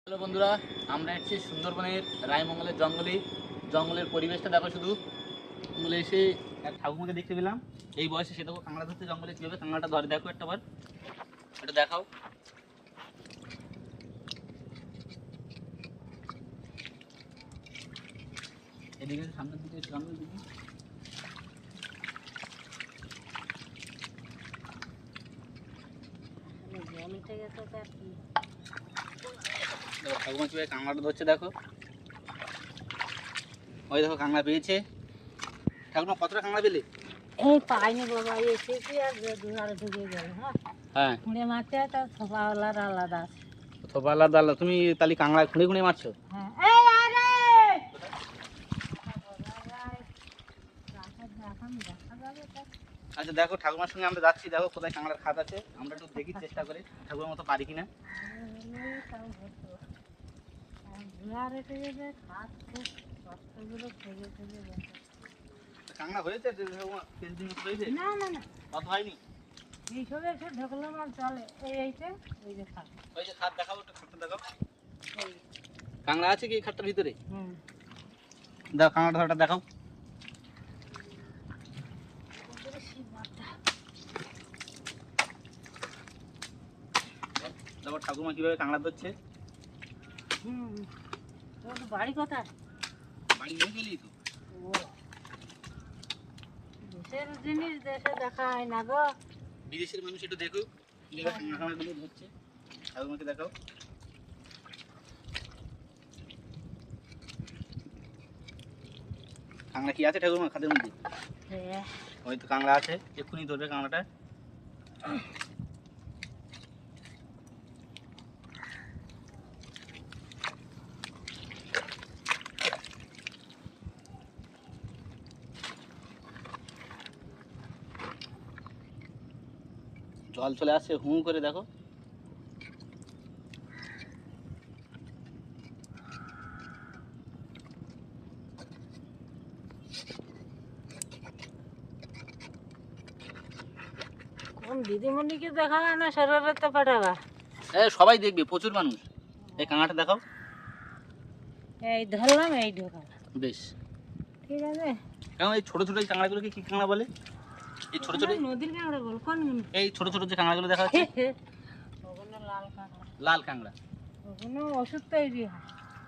Hello বন্ধুরা, আমরা এসেছি সুন্দরবনের রায়মঙ্গলের জঙ্গলের পরিবেশটা দেখো। শুধু জঙ্গলে এসে এক ঠাকুমাকে দেখতে পেলাম। এই বয়সে সে দেখো কাঁকড়া ধরতে জঙ্গলে, কীভাবে কাঁকড়াটা ধরে দেখো একটা বার, এটা দেখাও। এদিকে সামনের দিকে, সামনের দিকে ঠাকুমা কীভাবে কাঁকড়াটা ধরছে দেখো। ওই দেখো কাঁকড়া পেয়েছে। ঠাকুমা কতটা কাঁকড়া পেলে? এই পাইনি বাবা, এসেছি আর দুধারে ঢুকে গেল। হ্যাঁ, খুঁড়ে মারতে তার থোপাওয়ালার আলাদা আছে। থোপা আলাদা আলাদা। তুমি তাহলে কাঁকড়া খুঁড়ে খুঁড়ে মারছো? হ্যাঁ, এই আরে দেখা যাবে তা? আচ্ছা দেখো, ঠাকুমার সঙ্গে আমরা যাচ্ছি, দেখো কোথায় কাঁকড়ার খাত আছে। আমরা একটু দেখি, চেষ্টা করে ঠাকুমার মতো পারি কিনা। কাঁকড়া হয়েছে না না না, কত হয়নি? এইসবে এসে ঢুকলাম আর চলে। এইটা ওই যে খাট, ওই যে খাত দেখাও, একটু খাতটা দেখাও। এই কাঁকড়া আছে কি এই খাতটার ভিতরে? হুম, দেখো কাঁকড়া ধরাটা দেখাও। দেখো ঠাকুমা কিভাবে কাঁকড়া ধরছে। হুম, তোর বাড়ি কোথায়? বাড়ি নিয়ে গেলি তো। ও, দেশের জিনিস দেশে দেখা হয় না গো। বিদেশের মানুষ একটু দেখো কিভাবে কাঁকড়াগুলো ধরছে। ঠাকুমাকে দেখাও। কাঁকড়া কি আছে ঠাকুমা খাতের মধ্যে? হ্যাঁ, ওই তো কাঁকড়া আছে, এক্ষুনি ধরবে কাঁকড়াটা। জল চলে আসছে, হু করে দেখো। কোন দিদিমণিকে দেখাবা না শরীরতে পাঠাবা? সবাই দেখবে, প্রচুর মানুষ। এই কাঁকড়াটা দেখাও। এই ধরলাম, এই ঢোকালাম। বেশ, ঠিক আছে। কারণ এই ছোট ছোট এই কাঁকড়াগুলোকে কি কাঁকড়া বলে? এই ছোট ছোট, নদীর কাঁকড়া বল কোন? এই ছোট ছোট যে কাঁকড়াগুলো দেখা যাচ্ছে, ওগুলো লাল কাঁকড়া। লাল কাঁকড়া। ওগুলো ওষুধ তৈরি হয়।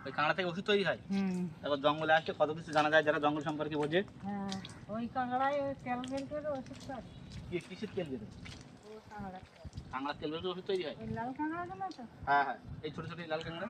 ওই কাঁকড়া থেকে ওষুধ তৈরি হয়। হুম, তারপর জঙ্গলে আসলে কত কিছু জানা যায়, যারা জঙ্গল সম্পর্কে বোঝে। হ্যাঁ, ওই কাঁকড়ায় ওই তেল বের করে ওষুধ করে। কি কিসের তেল বেরোয়? ও কাঁকড়া, কাঁকড়ার তেল বেরোলে ওষুধ তৈরি হয়। ওই লাল কাঁকড়াগুলো তো। হ্যাঁ হ্যাঁ, এই ছোট ছোট এই লাল কাঁকড়া।